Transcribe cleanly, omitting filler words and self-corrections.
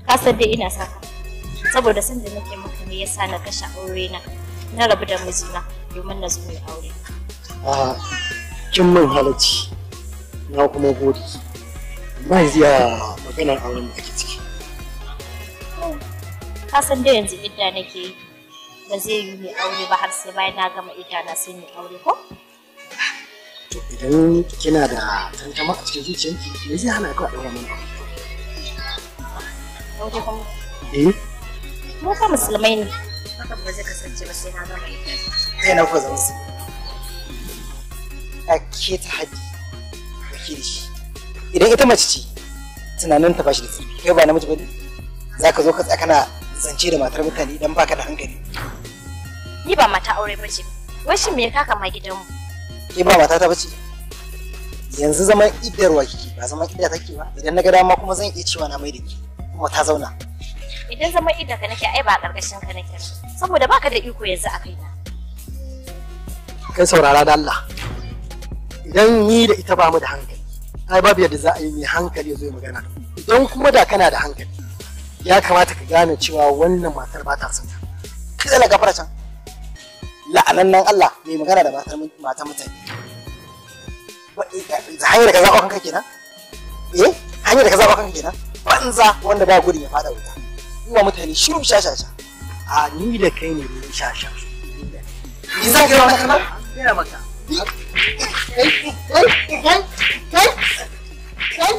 Ka san dai ina saka. Saboda san da nake maka ne yasa na kashe aure na rabu da mijina domin na zo mai aure. Kin min halacci na kuma gode. Ba ziya maganar auren da ake ciki. Ka san dai yanzu idda nake yi. Ba zai yi mai aure ba har sai bayan na gama idda na sai mai aure ko? To idan kina da tantama a cikin zuciyarki me zai hana ka ɗaura min aure kuma? Mu fa musulmai ne. Hakan ba zai kasance ba sai na gama idda. Kai na ku zama su. Ake ta haji kake da shi. Idan ita mace ce tunanin ta bashi da tsirfi kai ba namiji bane. Zaka zo ka tsaya kana zance da matar mutane idan baka da hankali. Ni ba mata aure bace. Wai shin me ya kaka ma gidanmu? Ke ba mata ta bace. Yanzu zaman iddarwa kike ba zaman idda take ba. Idan na ga dama kuma zan iya cewa na mai da ki kuma ta zauna. Idan zaman idda ka nake ai ba karkashin ka nake saboda baka da iko yanzu a kaina. Kai saurara da Allah. Idan ni da ita ba mu da hankali ai babu yadda za a yi mai hankali ya zo magana da mu. Idan kuma da kana da hankali ya kamata ka gane cewa wannan matar ba ta son ka. Kai da gafara can. La'anannan Allah mai magana da matar mutane. Hanyar da ka zaɓa kanka kenan? Hanyar da ka zaɓa kanka kenan? Banza wanda ba gudun ya fada wuta. Yiwa mutane shiru shashasha. A ni da kai ne ne shashasha. Ni zan gaya maka nan? Gaya maka. Kai.